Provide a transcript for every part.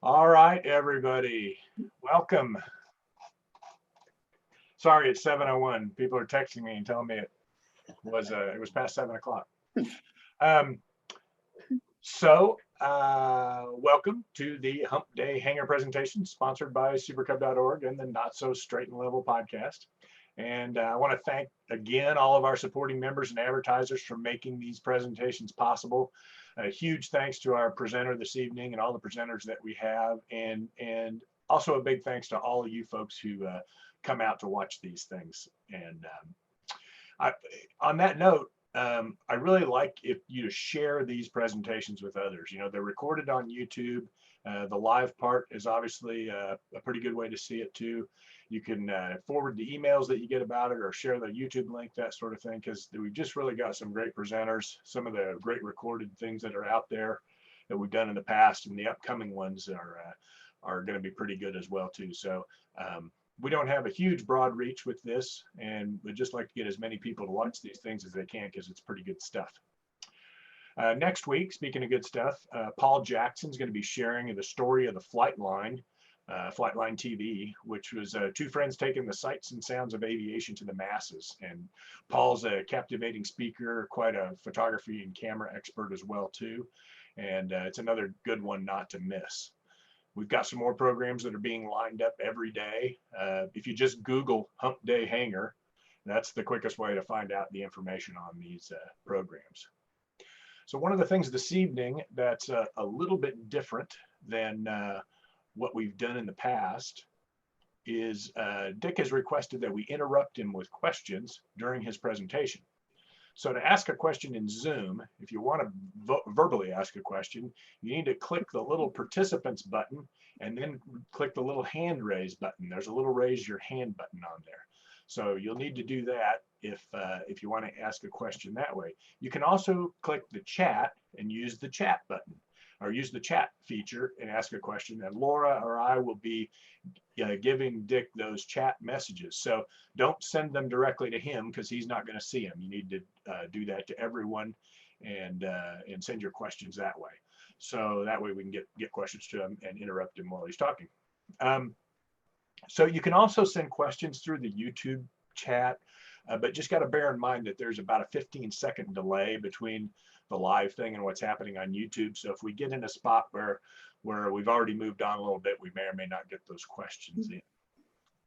All right, everybody, welcome. Sorry, it's 7:01. People are texting me and telling me it was past 7 o'clock. Welcome to the Hump Day Hangar Presentation, sponsored by supercub.org and the Not So Straight and Level podcast. And I want to thank again all of our supporting members and advertisers for making these presentations possible. A huge thanks to our presenter this evening and all the presenters that we have, and also a big thanks to all of you folks who come out to watch these things. And on that note, I really like you to share these presentations with others. You know, they're recorded on YouTube. The live part is obviously a pretty good way to see it too. You can forward the emails that you get about it or share the YouTube link, that sort of thing, because we've just really got some great presenters, some of the great recorded things that are out there that we've done in the past, and the upcoming ones are going to be pretty good as well too. So we don't have a huge broad reach with this, and we'd just like to get as many people to watch these things as they can, because it's pretty good stuff. Next week, speaking of good stuff, Paul Jackson's going to be sharing the story of the Flightline TV, which was two friends taking the sights and sounds of aviation to the masses. And Paul's a captivating speaker, quite a photography and camera expert as well too. And it's another good one not to miss. We've got some more programs that are being lined up every day. If you just Google Hump Day Hangar, that's the quickest way to find out the information on these programs. So one of the things this evening that's a little bit different than what we've done in the past is Dick has requested that we interrupt him with questions during his presentation. So to ask a question in Zoom, if you want to verbally ask a question, you need to click the little participants button and then click the little hand raise button. There's a little raise your hand button on there. So you'll need to do that if you want to ask a question that way. You can also click the chat and use the chat button, or use the chat feature and ask a question, and Laura or I will be giving Dick those chat messages. So don't send them directly to him, because he's not going to see them. You need to do that to everyone, and send your questions that way. So that way we can get questions to him and interrupt him while he's talking. So you can also send questions through the YouTube chat, but just got to bear in mind that there's about a 15-second delay between the live thing and what's happening on YouTube. So if we get in a spot where we've already moved on a little bit, we may or may not get those questions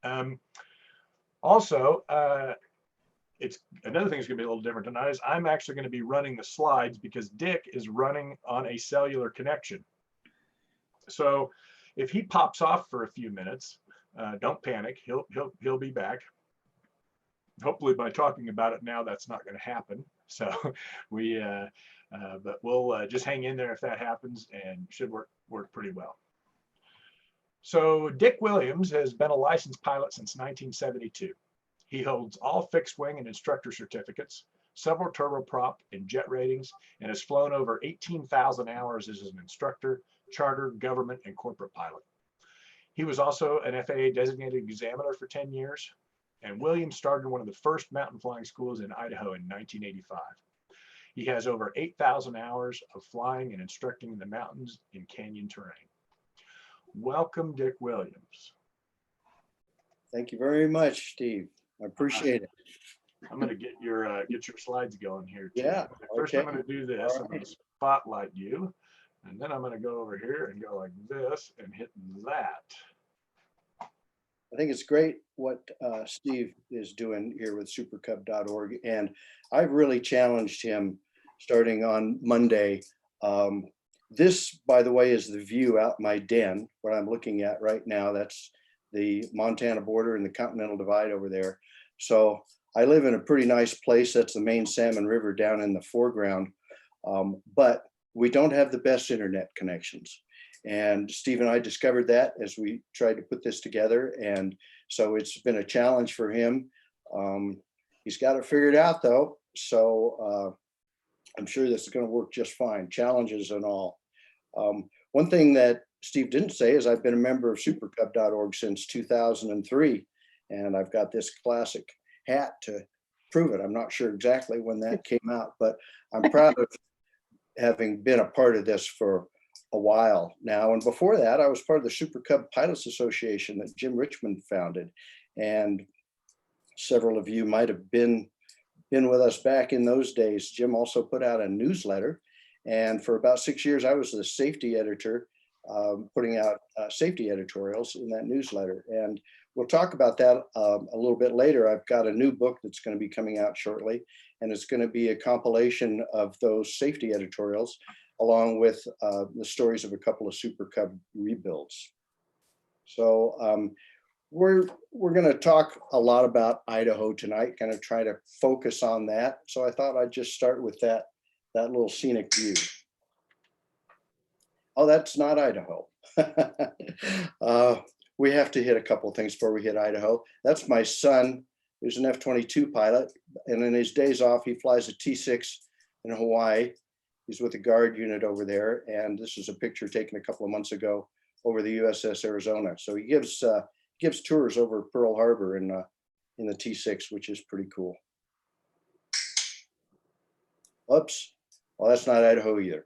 in. Also, it's another thing that's going to be a little different tonight is I'm actually going to be running the slides, because Dick is running on a cellular connection. So if he pops off for a few minutes, don't panic. He'll be back. Hopefully by talking about it now, that's not going to happen. So but we'll just hang in there if that happens, and should work pretty well. So Dick Williams has been a licensed pilot since 1972. He holds all fixed wing and instructor certificates, several turboprop and jet ratings, and has flown over 18,000 hours as an instructor, charter, government, and corporate pilot. He was also an FAA designated examiner for 10 years, and Williams started one of the first mountain flying schools in Idaho in 1985. He has over 8,000 hours of flying and instructing in the mountains in canyon terrain. Welcome, Dick Williams. Thank you very much, Steve. I appreciate it. I'm going to get your slides going here too. Yeah. First, okay. I'm going to do this. I'm going to spotlight you, and then I'm going to go over here and go like this and hit that. I think it's great what Steve is doing here with supercub.org, and I've really challenged him starting on Monday. This, by the way, is the view out my den, what I'm looking at right now. That's the Montana border and the Continental Divide over there. So I live in a pretty nice place. That's the main Salmon River down in the foreground, but we don't have the best internet connections. And Steve and I discovered that as we tried to put this together. And so it's been a challenge for him. He's got it figured out though. So I'm sure this is going to work just fine, challenges and all. One thing that Steve didn't say is I've been a member of supercub.org since 2003. And I've got this classic hat to prove it. I'm not sure exactly when that came out, but I'm proud of having been a part of this for a while now. And before that, I was part of the Super Cub Pilots Association that Jim Richmond founded. And several of you might have been with us back in those days. Jim also put out a newsletter. And for about 6 years, I was the safety editor, putting out safety editorials in that newsletter. And we'll talk about that a little bit later. I've got a new book that's going to be coming out shortly, and it's going to be a compilation of those safety editorials, along with the stories of a couple of Super Cub rebuilds. So we're going to talk a lot about Idaho tonight, kind of try to focus on that. So I thought I'd just start with that little scenic view. Oh, that's not Idaho. We have to hit a couple of things before we hit Idaho. That's my son, who's an F-22 pilot. And in his days off, he flies a T-6 in Hawaii. He's with the Guard unit over there. And this is a picture taken a couple of months ago over the USS Arizona. So he gives tours over Pearl Harbor in the T-6, which is pretty cool. Oops. Well, that's not Idaho either.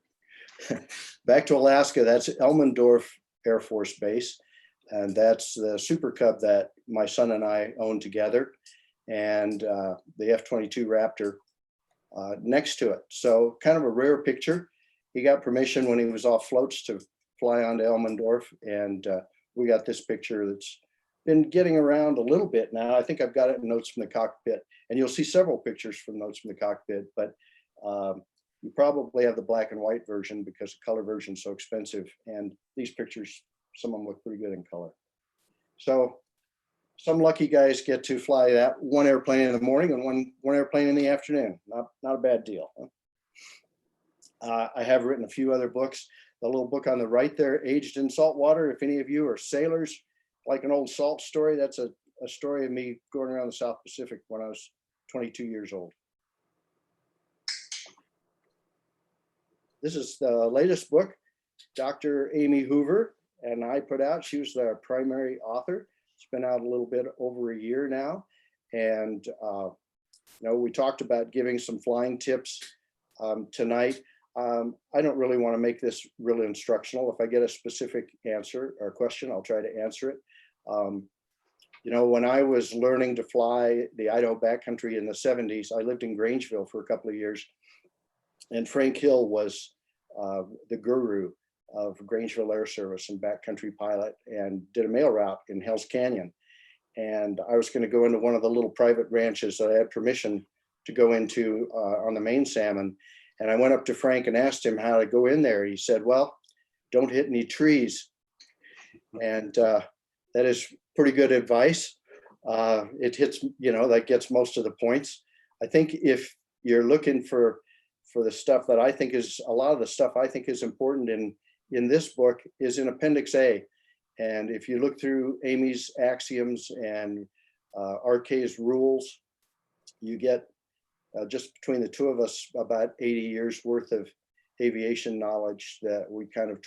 Back to Alaska, that's Elmendorf Air Force Base. And that's the Super Cub that my son and I own together. And the F-22 Raptor next to it. So kind of a rare picture. He got permission when he was off floats to fly onto Elmendorf. And we got this picture that's been getting around a little bit now. I think I've got it in Notes from the Cockpit. And you'll see several pictures from Notes from the Cockpit. But you probably have the black and white version because the color version is so expensive. And these pictures, some of them look pretty good in color. So some lucky guys get to fly that one airplane in the morning and one airplane in the afternoon. Not a bad deal. I have written a few other books. The little book on the right there, Aged in Salt Water. If any of you are sailors, like an old salt story, that's a story of me going around the South Pacific when I was 22 years old. This is the latest book Dr. Amy Hoover and I put out. She was the primary author. It's been out a little bit over a year now. And, we talked about giving some flying tips tonight. I don't really want to make this really instructional. If I get a specific answer or question, I'll try to answer it. When I was learning to fly the Idaho backcountry in the 70s, I lived in Grangeville for a couple of years. And Frank Hill was the guru of Grangeville Air Service and backcountry pilot, and did a mail route in Hell's Canyon. And I was going to go into one of the little private ranches that I had permission to go into on the main salmon. And I went up to Frank and asked him how to go in there. He said, well, don't hit any trees. And that is pretty good advice. It hits, that gets most of the points. I think if you're looking for the stuff that I think is, a lot of the stuff I think is important in this book is in Appendix A. And if you look through Amy's axioms and RK's rules, you get just between the two of us about 80 years worth of aviation knowledge that we kind of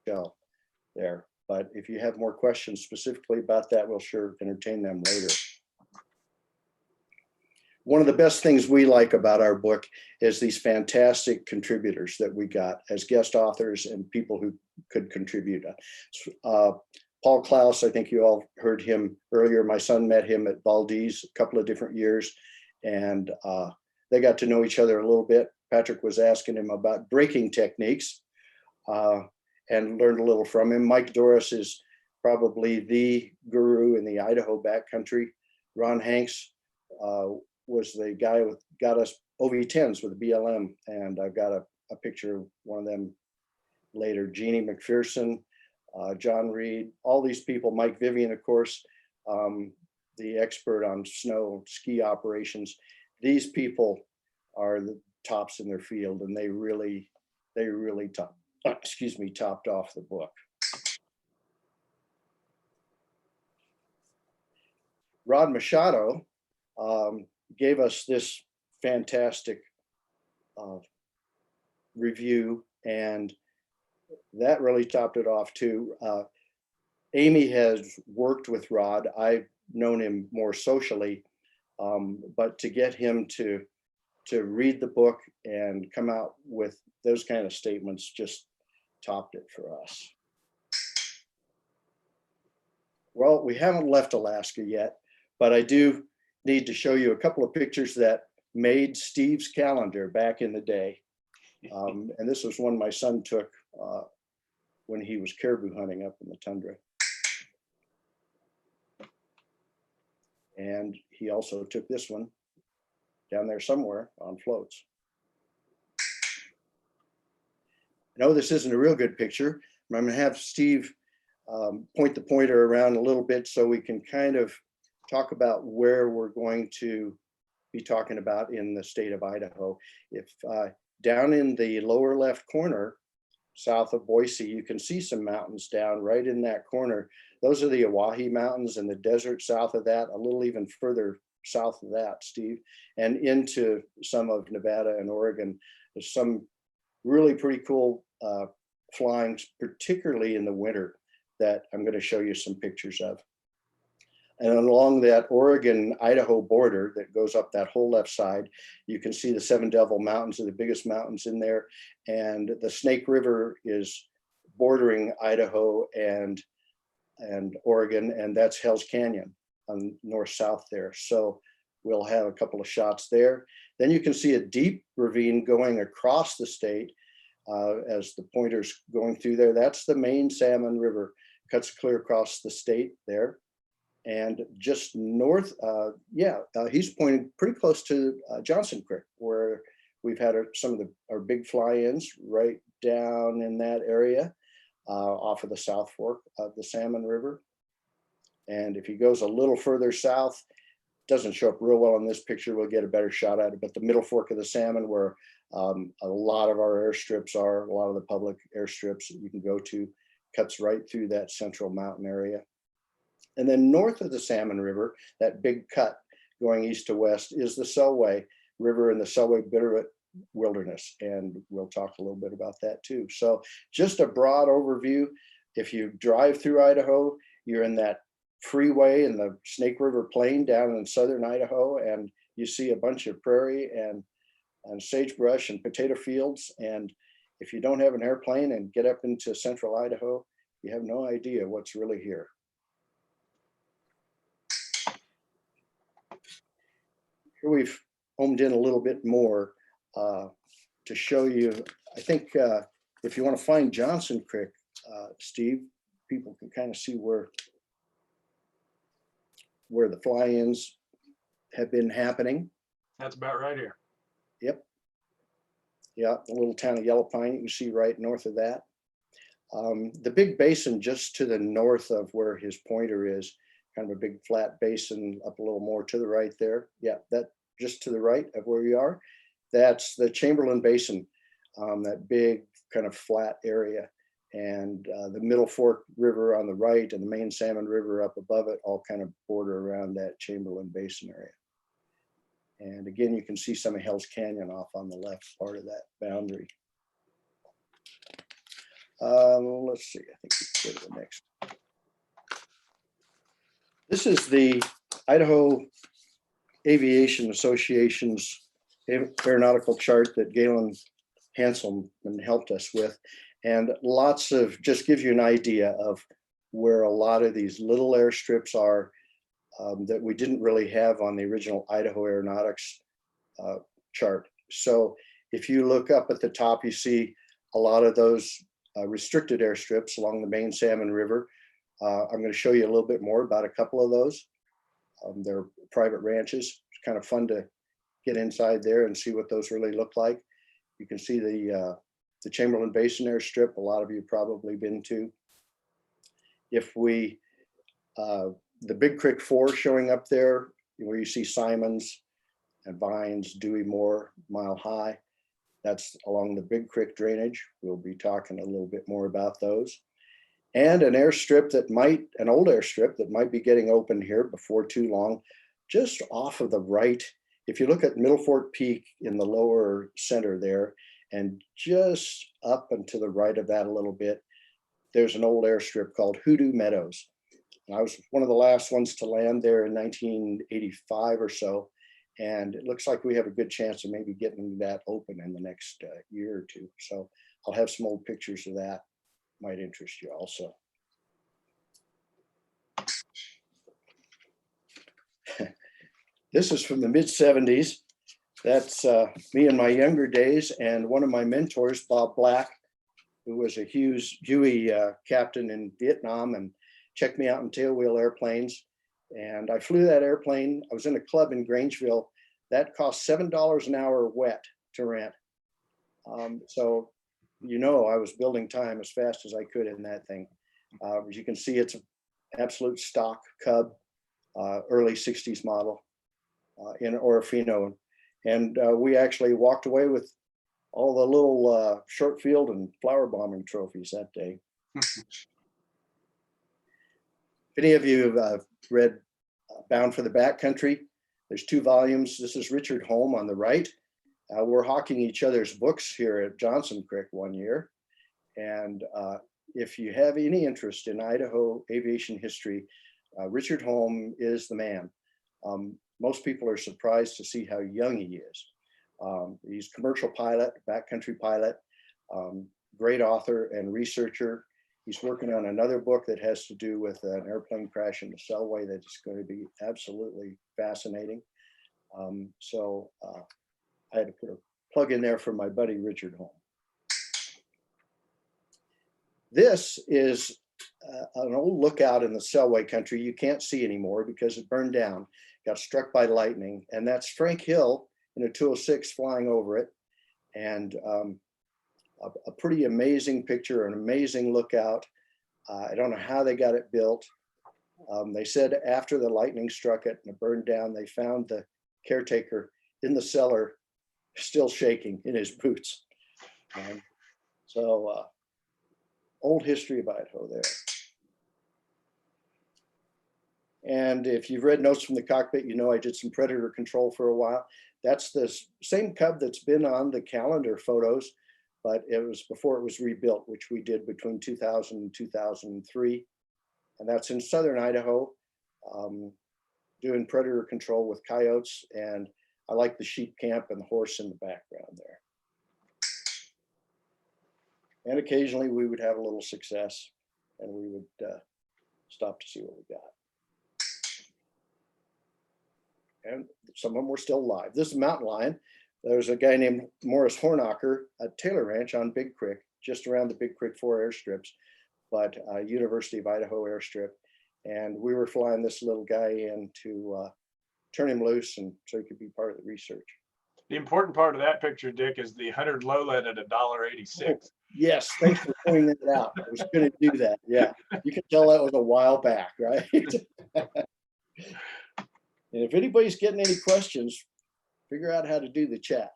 tell there. But if you have more questions specifically about that, we'll sure entertain them later. One of the best things we like about our book is these fantastic contributors that we got as guest authors and people who could contribute. Paul Klaus, I think you all heard him earlier. My son met him at Valdez a couple of different years, and they got to know each other a little bit. Patrick was asking him about braking techniques and learned a little from him. Mike Doris is probably the guru in the Idaho backcountry. Ron Hanks was the guy who got us OV-10s with the BLM, and I've got a picture of one of them later. Jeannie McPherson, John Reed, all these people, Mike Vivian, of course, the expert on snow ski operations. These people are the tops in their field, and they really topped off the book. Rod Machado gave us this fantastic review, and that really topped it off too. Amy has worked with Rod. I've known him more socially, but to get him to read the book and come out with those kind of statements just topped it for us. Well, we haven't left Alaska yet, but I do need to show you a couple of pictures that made Steve's calendar back in the day. And this was one my son took when he was caribou hunting up in the tundra. And he also took this one down there somewhere on floats. No, this isn't a real good picture. I'm going to have Steve point the pointer around a little bit so we can kind of talk about where we're going to be talking about in the state of Idaho. If down in the lower left corner, south of Boise, you can see some mountains down right in that corner. Those are the Oahe Mountains, and the desert south of that, a little even further south of that, Steve, and into some of Nevada and Oregon. There's some really pretty cool flying, particularly in the winter, that I'm going to show you some pictures of. And along that Oregon-Idaho border that goes up that whole left side, you can see the Seven Devil Mountains are the biggest mountains in there. And the Snake River is bordering Idaho and Oregon, and that's Hell's Canyon on north-south there. So we'll have a couple of shots there. Then you can see a deep ravine going across the state as the pointer's going through there. That's the main Salmon River, cuts clear across the state there. And just north, he's pointing pretty close to Johnson Creek, where we've had some of our big fly-ins right down in that area off of the South Fork of the Salmon River. And if he goes a little further south, doesn't show up real well in this picture, we'll get a better shot at it, but the middle fork of the Salmon, where a lot of our airstrips are, a lot of the public airstrips that you can go to, cuts right through that central mountain area. And then north of the Salmon River, that big cut going east to west, is the Selway River and the Selway Bitterroot Wilderness. And we'll talk a little bit about that too. So just a broad overview. If you drive through Idaho, you're in that freeway in the Snake River Plain down in southern Idaho, and you see a bunch of prairie and sagebrush and potato fields. And if you don't have an airplane and get up into central Idaho, you have no idea what's really here. Here we've homed in a little bit more to show you. I think if you want to find Johnson Creek, Steve, people can kind of see where the fly-ins have been happening. That's about right here. Yep. Yeah, the little town of Yellow Pine, you can see right north of that. The big basin just to the north of where his pointer is, kind of a big flat basin up a little more to the right there. Yeah, that just to the right of where we are, that's the Chamberlin Basin, that big kind of flat area. And the Middle Fork River on the right and the main Salmon River up above it all kind of border around that Chamberlain Basin area. And again, you can see some of Hell's Canyon off on the left part of that boundary. Let's see, I think we can go to the next. This is the Idaho Aviation Association's aeronautical chart that Galen Hanselman helped us with. And lots of, just give you an idea of where a lot of these little airstrips are that we didn't really have on the original Idaho Aeronautics chart. So if you look up at the top, you see a lot of those restricted airstrips along the main Salmon River. I'm going to show you a little bit more about a couple of those. They're private ranches. It's kind of fun to get inside there and see what those really look like. You can see the Chamberlin Basin airstrip, a lot of you probably been to. If we, the Big Creek 4 showing up there, where you see Simons and Vines, Dewey Moore, Mile High, that's along the Big Creek drainage. We'll be talking a little bit more about those. And an airstrip that might, an old airstrip that might be getting open here before too long, just off of the right. If you look at Middle Fork Peak in the lower center there, and just up and to the right of that a little bit, there's an old airstrip called Hoodoo Meadows. And I was one of the last ones to land there in 1985 or so. And it looks like we have a good chance of maybe getting that open in the next year or two. So I'll have some old pictures of that might interest you also. This is from the mid-70s. That's me in my younger days, and one of my mentors, Bob Black, who was a Huey captain in Vietnam and checked me out in tailwheel airplanes. And I flew that airplane. I was in a club in Grangeville. That cost $7 an hour wet to rent. So, I was building time as fast as I could in that thing. As you can see, it's an absolute stock Cub, early 60s model in Orofino. And we actually walked away with all the little short field and flower bombing trophies that day. If any of you have read Bound for the Backcountry, there's 2 volumes. This is Richard Holm on the right. We're hawking each other's books here at Johnson Creek one year. And if you have any interest in Idaho aviation history, Richard Holm is the man. Most people are surprised to see how young he is. He's commercial pilot, backcountry pilot, great author and researcher. He's working on another book that has to do with an airplane crash in the Selway that is going to be absolutely fascinating. So I had to put a plug in there for my buddy Richard Holm. This is an old lookout in the Selway country you can't see anymore because it burned down, got struck by lightning, and that's Frank Hill in a 206 flying over it. And a pretty amazing picture, an amazing lookout. I don't know how they got it built. They said after the lightning struck it and it burned down, they found the caretaker in the cellar still shaking in his boots. So old history of Idaho there. And if you've read Notes from the Cockpit, I did some predator control for a while. That's the same Cub that's been on the calendar photos, but it was before it was rebuilt, which we did between 2000 and 2003. And that's in southern Idaho, doing predator control with coyotes. And I like the sheep camp and the horse in the background there. And occasionally we would have a little success and we would stop to see what we got. And some of them were still alive. This is a mountain lion. There's a guy named Morris Hornacher at Taylor Ranch on Big Creek, just around the Big Creek 4 airstrips, but University of Idaho airstrip. And we were flying this little guy in to turn him loose and so he could be part of the research. The important part of that picture, Dick, is the 100 lowlet at $1.86. Oh, yes, thanks for pointing that out. I was going to do that. Yeah, you can tell that was a while back, right? And if anybody's getting any questions, figure out how to do the chat.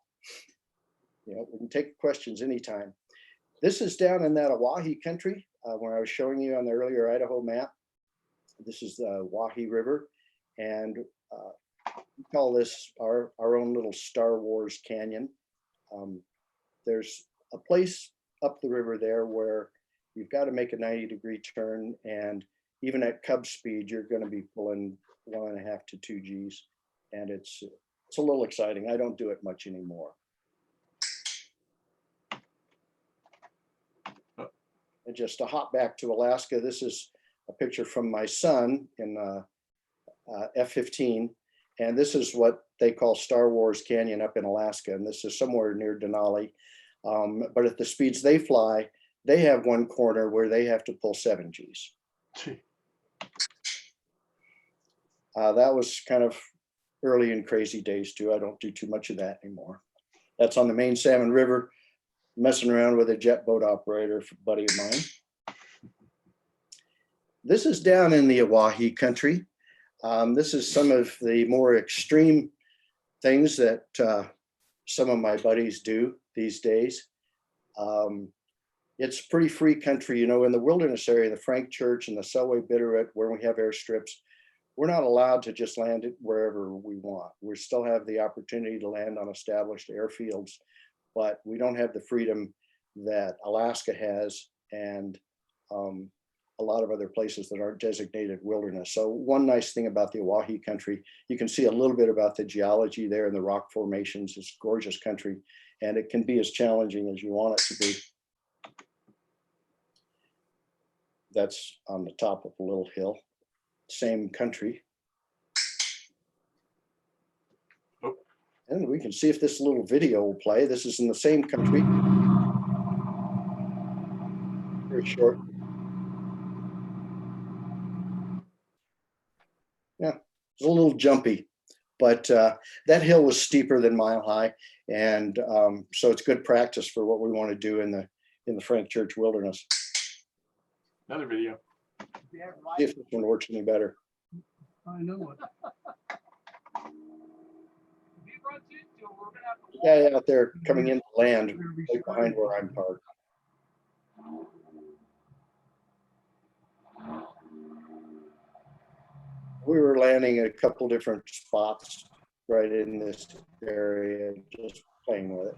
We can take questions anytime. This is down in that Waukee country where I was showing you on the earlier Idaho map. This is the Waukee River, and we call this our own little Star Wars canyon. There's a place up the river there where you've got to make a 90-degree turn, and even at Cub speed, you're going to be pulling 1.5 to 2 Gs, and it's a little exciting. I don't do it much anymore. And just to hop back to Alaska, this is a picture from my son in F-15, and this is what they call Star Wars Canyon up in Alaska, and this is somewhere near Denali. But at the speeds they fly, they have one corner where they have to pull 7 Gs. That was kind of early and crazy days too. I don't do too much of that anymore. That's on the main Salmon River, messing around with a jet boat operator, buddy of mine. This is down in the Waukee country. This is some of the more extreme things that some of my buddies do these days. It's pretty free country, in the wilderness area, the Frank Church and the Selway Bitterroot, where we have airstrips. We're not allowed to just land it wherever we want. We still have the opportunity to land on established airfields, but we don't have the freedom that Alaska has and a lot of other places that aren't designated wilderness. So one nice thing about the Waukee country, you can see a little bit about the geology there and the rock formations. It's gorgeous country, and it can be as challenging as you want it to be. That's on the top of a little hill, same country. Oh. And we can see if this little video will play. This is in the same country. Very short. Yeah, it's a little jumpy, but that hill was steeper than Mile High. And so it's good practice for what we want to do in the Frank Church Wilderness. Another video. See if this one works any better. I know it. Yeah, out there coming into land, right behind where I'm parked. We were landing at a couple different spots right in this area, just playing with it.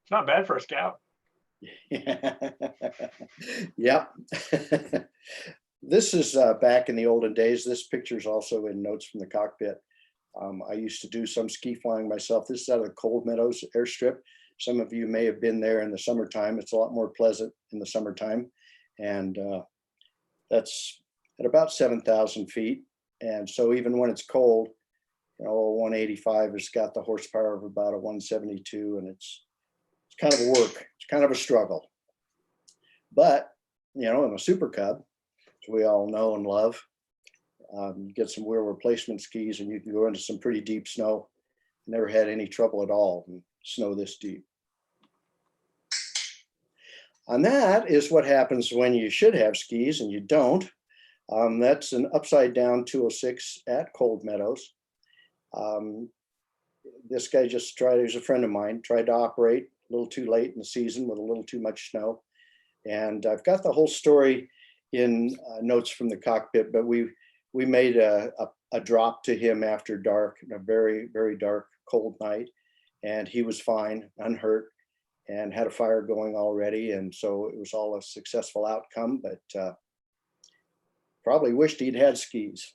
It's not bad for a scout. Yep. This is back in the olden days. This picture is also in Notes from the Cockpit. I used to do some ski flying myself. This is out of the Cold Meadows Airstrip. Some of you may have been there in the summertime. It's a lot more pleasant in the summertime. And that's at about 7,000 feet. And so even when it's cold, you know, a 185 has got the horsepower of about a 172, and it's kind of a work. It's kind of a struggle. But, you know, in a Super Cub, as we all know and love, you get some wheel replacement skis and you can go into some pretty deep snow. Never had any trouble at all in snow this deep. And that is what happens when you should have skis and you don't. That's an upside down 206 at Cold Meadows. This guy just tried, he was a friend of mine, tried to operate a little too late in the season with a little too much snow. And I've got the whole story in Notes from the Cockpit, but we made a drop to him after dark, a very, very dark, cold night. And he was fine, unhurt, and had a fire going already. And so it was all a successful outcome, but probably wished he'd had skis.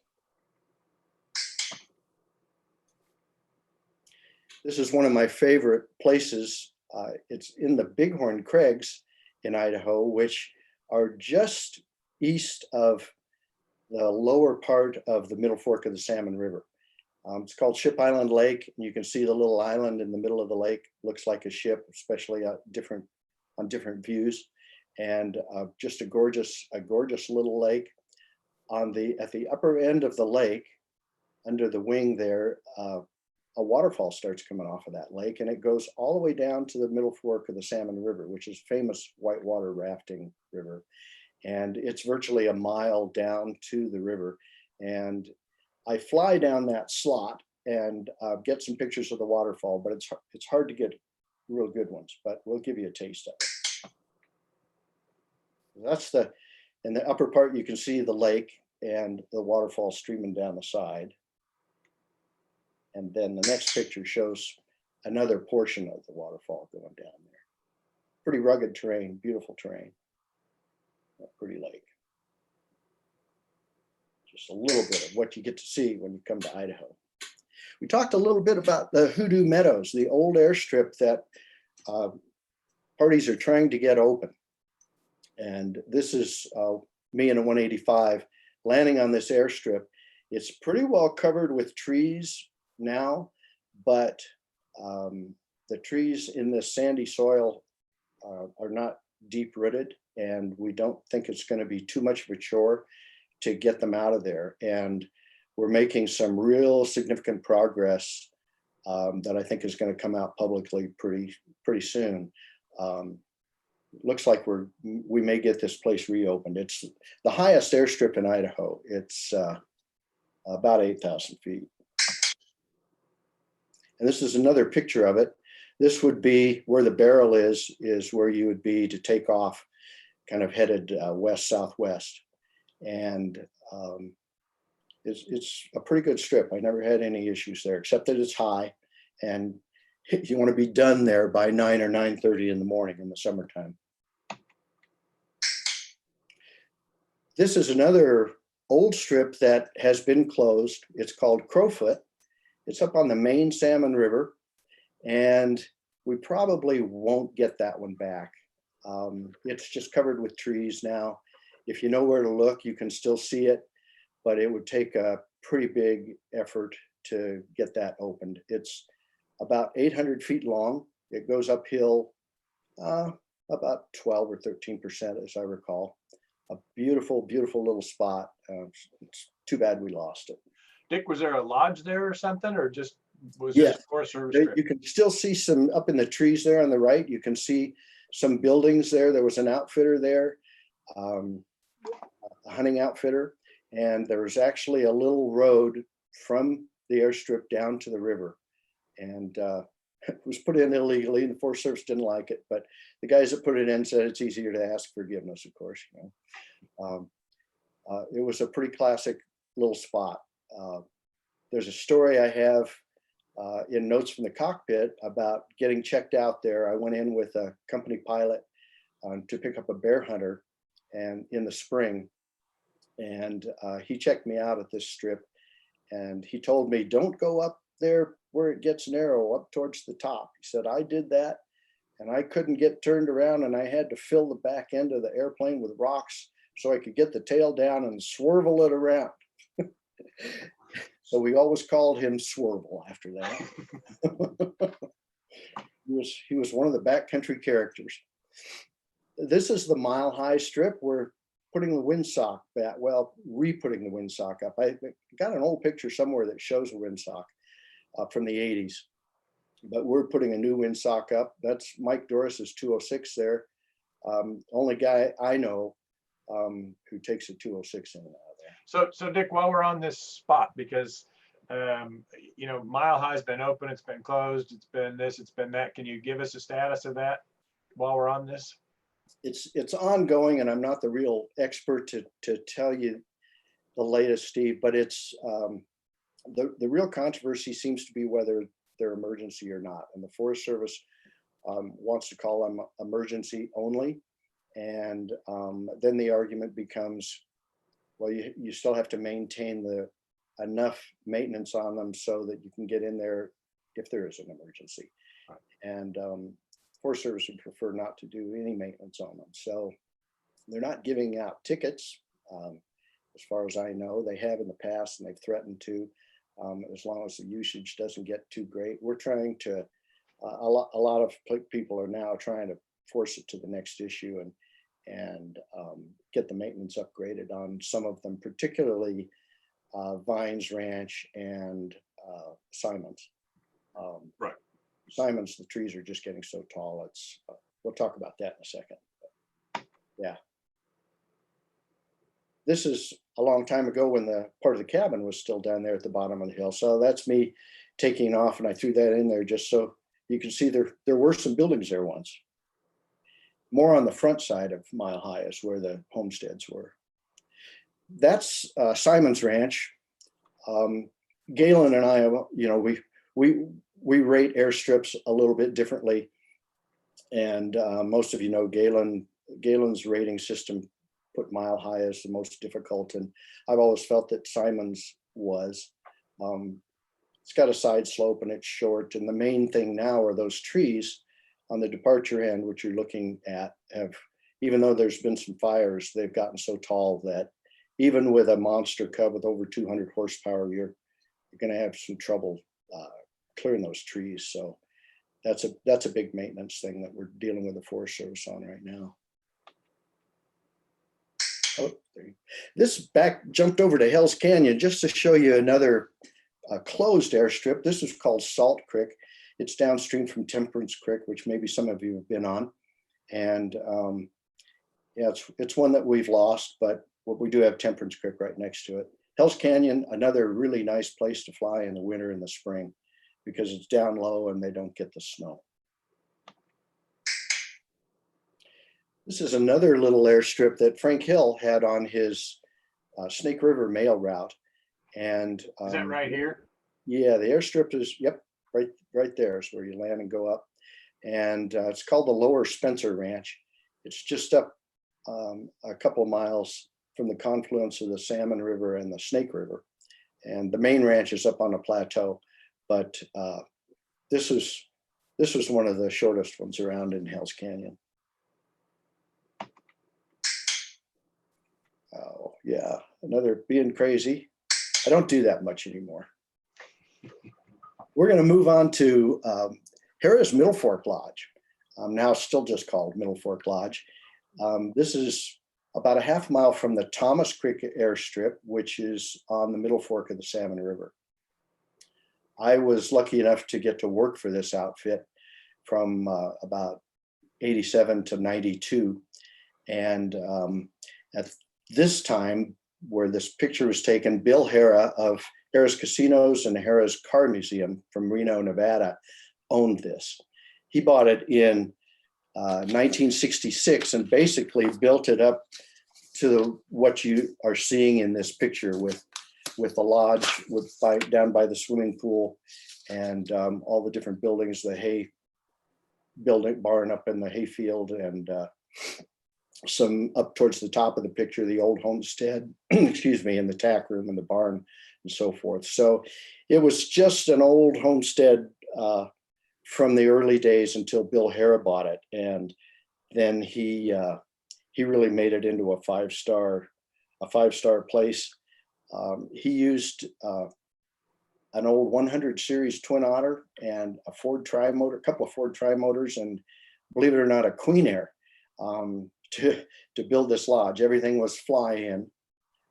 This is one of my favorite places. It's in the Bighorn Craigs in Idaho, which are just east of the lower part of the Middle Fork of the Salmon River. It's called Ship Island Lake. And you can see the little island in the middle of the lake. Looks like a ship, especially on different views. And just a gorgeous little lake. At the upper end of the lake, under the wing there, a waterfall starts coming off of that lake, and it goes all the way down to the Middle Fork of the Salmon River, which is famous whitewater rafting river. And it's virtually a mile down to the river. And I fly down that slot and get some pictures of the waterfall, but it's hard to get real good ones, but we'll give you a taste of it. That's in the upper part, you can see the lake and the waterfall streaming down the side. And then the next picture shows another portion of the waterfall going down there. Pretty rugged terrain, beautiful terrain. A pretty lake. Just a little bit of what you get to see when you come to Idaho. We talked a little bit about the Hoodoo Meadows, the old airstrip that parties are trying to get open. And this is me in a 185 landing on this airstrip. It's pretty well covered with trees now, but the trees in this sandy soil are not deep rooted, and we don't think it's going to be too much of a chore to get them out of there. And we're making some real significant progress that I think is going to come out publicly pretty soon. Looks like we may get this place reopened. It's the highest airstrip in Idaho. It's about 8,000 feet. And this is another picture of it. This would be where the barrel is where you would be to take off kind of headed west-southwest. And it's a pretty good strip. I never had any issues there, except that it's high, and you want to be done there by 9 or 9:30 in the morning in the summertime. This is another old strip that has been closed. It's called Crowfoot. It's up on the main Salmon River, and we probably won't get that one back. It's just covered with trees now. If you know where to look, you can still see it, but it would take a pretty big effort to get that opened. It's about 800 feet long. It goes uphill about 12 or 13%, as I recall. A beautiful, beautiful little spot. It's too bad we lost it. Dick, was there a lodge there or something, or just was Yeah. this a Forest Service There, trip? you can still see some up in the trees there on the right. You can see some buildings there. There was an outfitter there, a hunting outfitter, and there was actually a little road from the airstrip down to the river. And it was put in illegally, and the Forest Service didn't like it. But the guys that put it in said it's easier to ask forgiveness, of course. You know, it was a pretty classic little spot. There's a story I have in Notes from the Cockpit about getting checked out there. I went in with a company pilot to pick up a bear hunter, and in the spring, and he checked me out at this strip, and he told me, don't go up there where it gets narrow up towards the top. He said, I did that, and I couldn't get turned around, and I had to fill the back end of the airplane with rocks so I could get the tail down and swivel it around. So we always called him Swervel after that. He was one of the backcountry characters. This is the Mile High Strip. We're putting the windsock back, well, re-putting the windsock up. I got an old picture somewhere that shows a windsock from the 80s, but we're putting a new windsock up. That's Mike Doris's 206 there. Only guy I know who takes a 206 in and out of there. So Dick, while we're on this spot, because you know, Mile High's been open, it's been closed, it's been this, it's been that. Can you give us a status of that while we're on this? It's ongoing, and I'm not the real expert to tell you the latest, Steve, but it's the real controversy seems to be whether they're emergency or not. And the Forest Service wants to call them emergency only. And then the argument becomes, well, you still have to maintain enough maintenance on them so that you can get in there if there is an emergency. Right. And Forest Service would prefer not to do any maintenance on them. So they're not giving out tickets. As far as I know, they have in the past, and they've threatened to, as long as the usage doesn't get too great. We're trying to, a lot of people are now trying to force it to the next issue and get the maintenance upgraded on some of them, particularly Vines Ranch and Simons. Right. Simons, the trees are just getting so tall. It's we'll talk about that in a second. But yeah. This is a long time ago when the part of the cabin was still down there at the bottom of the hill. So that's me taking off, and I threw that in there just so you can see there were some buildings there once. More on the front side of Mile High is where the homesteads were. That's Simon's Ranch. Galen and I, you know, we rate airstrips a little bit differently, and most of you know Galen's rating system put Mile High as the most difficult, and I've always felt that Simon's was. It's got a side slope and it's short, and the main thing now are those trees on the departure end, which you're looking at, have, even though there's been some fires, they've gotten so tall that even with a monster cub with over 200 horsepower, you're going to have some trouble clearing those trees. So that's a big maintenance thing that we're dealing with the Forest Service on right now. Oh, this back jumped over to Hell's Canyon just to show you another closed airstrip. This is called Salt Creek. It's downstream from Temperance Creek, which maybe some of you have been on. And yeah, it's one that we've lost, but we do have Temperance Creek right next to it. Hell's Canyon, another really nice place to fly in the winter and the spring because it's down low and they don't get the snow. This is another little airstrip that Frank Hill had on his Snake River mail route. And Is that right here? yeah, the airstrip is, yep, right there is where you land and go up. And it's called the Lower Spencer Ranch. It's just up a couple of miles from the confluence of the Salmon River and the Snake River. And the main ranch is up on a plateau, but this was one of the shortest ones around in Hell's Canyon. Oh yeah, another being crazy. I don't do that much anymore. We're going to move on to Harrah's Middle Fork Lodge, now still just called Middle Fork Lodge. This is about a half mile from the Thomas Creek Airstrip, which is on the Middle Fork of the Salmon River. I was lucky enough to get to work for this outfit from about 87 to 92. And at this time, where this picture was taken, Bill Harrah of Harrah's Casinos and Harrah's Car Museum from Reno, Nevada, owned this. He bought it in 1966 and basically built it up to what you are seeing in this picture with the lodge down by the swimming pool and all the different buildings, the hay building barn up in the hayfield, and some up towards the top of the picture, the old homestead, excuse me, and the tack room and the barn and so forth. So it was just an old homestead from the early days until Bill Harrah bought it. And then he really made it into a five-star place. He used an old 100 series Twin Otter and a Ford Tri-Motor, a couple of Ford Tri-Motors, and believe it or not, a Queen Air to build this lodge. Everything was fly-in.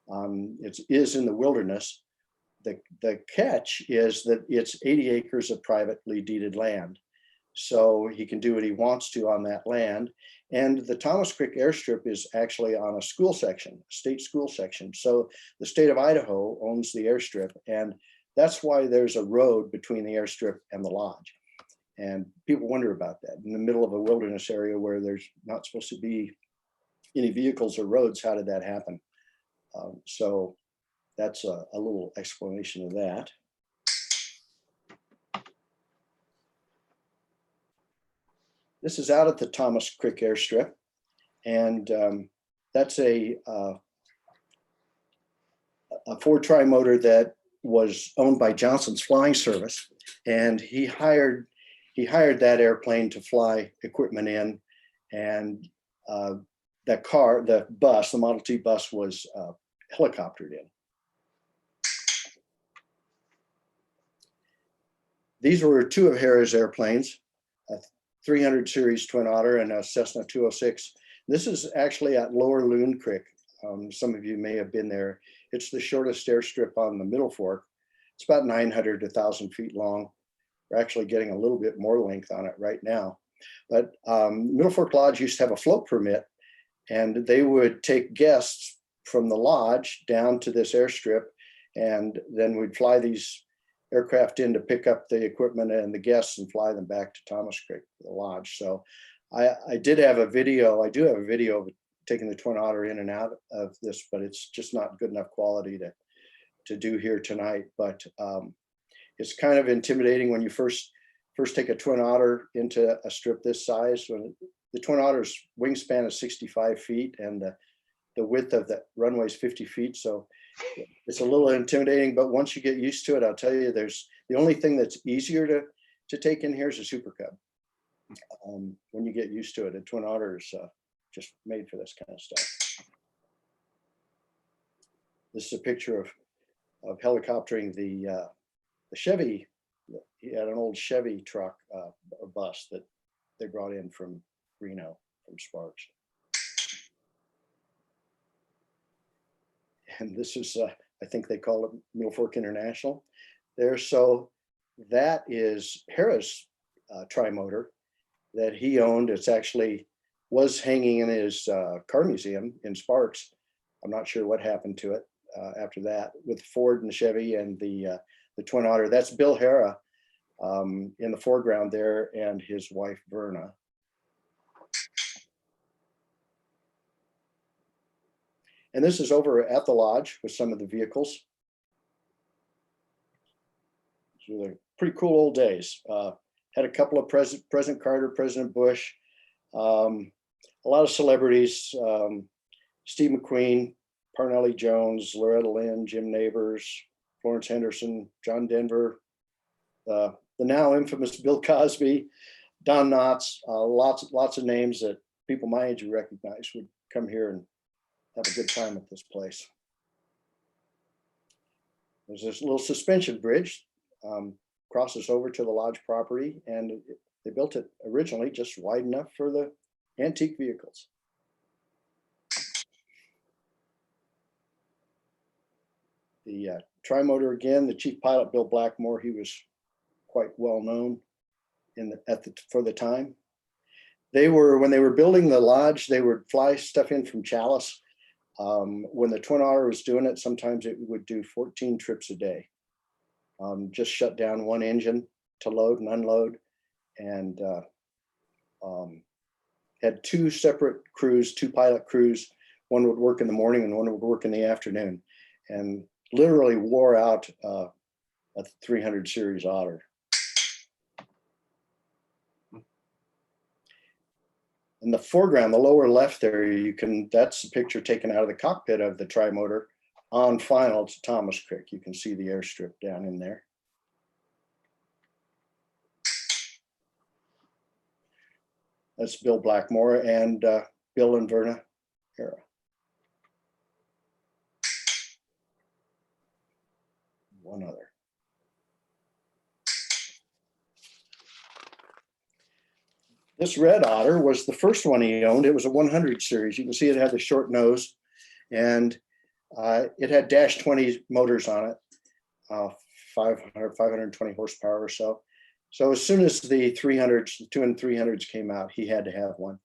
It is in the wilderness. The catch is that it's 80 acres of privately deeded land. So he can do what he wants to on that land. And the Thomas Creek Airstrip is actually on a school section, state school section. So the state of Idaho owns the airstrip, and that's why there's a road between the airstrip and the lodge. And people wonder about that. In the middle of a wilderness area where there's not supposed to be any vehicles or roads, how did that happen? So that's a little explanation of that. This is out at the Thomas Creek Airstrip, and that's a Ford Tri-Motor that was owned by Johnson's Flying Service, and he hired that airplane to fly equipment in, and that car, the bus, the Model T bus, was helicoptered in. These were two of Harrah's airplanes, a 300 series Twin Otter and a Cessna 206. This is actually at Lower Loon Creek. Some of you may have been there. It's the shortest airstrip on the Middle Fork. It's about 900 to 1,000 feet long. We're actually getting a little bit more length on it right now. But Middle Fork Lodge used to have a float permit, and they would take guests from the lodge down to this airstrip, and then we'd fly these aircraft in to pick up the equipment and the guests and fly them back to Thomas Creek, the lodge. So I did have a video. I do have a video of taking the Twin Otter in and out of this, but it's just not good enough quality to do here tonight. But it's kind of intimidating when you first take a Twin Otter into a strip this size. When the Twin Otter's wingspan is 65 feet and the width of the runway is 50 feet. So it's a little intimidating, but once you get used to it, I'll tell you, there's the only thing that's easier to take in here is a Super Cub. When you get used to it, a Twin Otter is just made for this kind of stuff. This is a picture of helicoptering the Chevy. He had an old Chevy truck or bus that they brought in from Reno, from Sparks. And this is, I think they call it Middle Fork International there. So that is Harrah's Tri-Motor that he owned. It's actually was hanging in his car museum in Sparks. I'm not sure what happened to it after that, with Ford and Chevy and the Twin Otter. That's Bill Harrah in the foreground there, and his wife Verna. And this is over at the lodge with some of the vehicles. These were pretty cool old days. Had a couple of President Carter, President Bush, a lot of celebrities, Steve McQueen, Parnelli Jones, Loretta Lynn, Jim Neighbors, Florence Henderson, John Denver, the now infamous Bill Cosby, Don Knotts, lots of names that people my age would recognize would come here and have a good time at this place. There's this little suspension bridge, crosses over to the lodge property, and they built it originally just wide enough for the antique vehicles. The tri-motor again, the chief pilot, Bill Blackmore, he was quite well known for the time. When they were building the lodge, they would fly stuff in from Chalice. When the Twin Otter was doing it, sometimes it would do 14 trips a day. Just shut down one engine to load and unload, and had two separate crews, two pilot crews. One would work in the morning and one would work in the afternoon, and literally wore out a 300 series Otter. In the foreground, the lower left there, that's a picture taken out of the cockpit of the tri-motor on final to Thomas Creek. You can see the airstrip down in there. That's Bill Blackmore and Bill and Verna Hara. One other. This red Otter was the first one he owned. It was a 100 series. You can see it had the short nose, and it had dash 20 motors on it, 520 horsepower or so. So as soon as the 300s, the 2 and 300s came out, he had to have one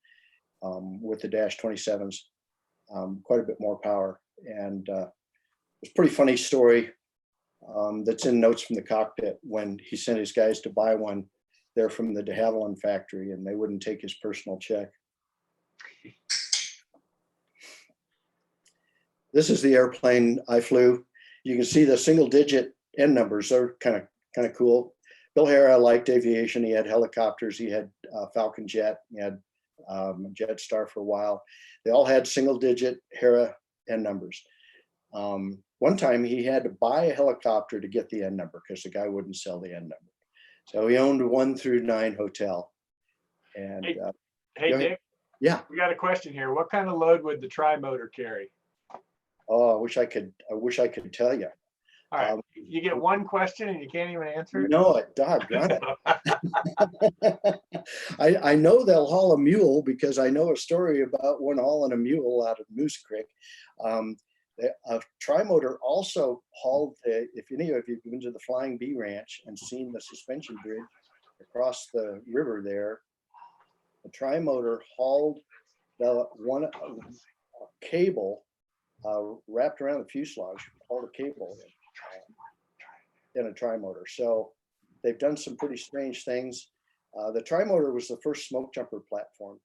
with the dash 27s, quite a bit more power. And it's a pretty funny story that's in notes from the cockpit when he sent his guys to buy one. They're from the de Havilland factory, and they wouldn't take his personal check. This is the airplane I flew. You can see the single digit N numbers. They're kind of cool. Bill Hara liked aviation. He had helicopters. He had Falcon Jet. He had Jetstar for a while. They all had single digit Hara N numbers. One time he had to buy a helicopter to get the N number because the guy wouldn't sell the N number. So he owned a 1 through 9 hotel. And hey Dick. Yeah. We got a question here. What kind of load would the tri-motor carry? Oh, I wish I could tell you. All right, you get one question and you can't even answer it? No, doggone it. I know they'll haul a mule because I know a story about one hauling a mule out of Moose Creek. A tri-motor also hauled, if any of you have been to the Flying Bee Ranch and seen the suspension bridge across the river there, the tri-motor hauled a cable wrapped around the fuselage, hauled a cable in a tri-motor. So they've done some pretty strange things. The tri-motor was the first smoke jumper platform,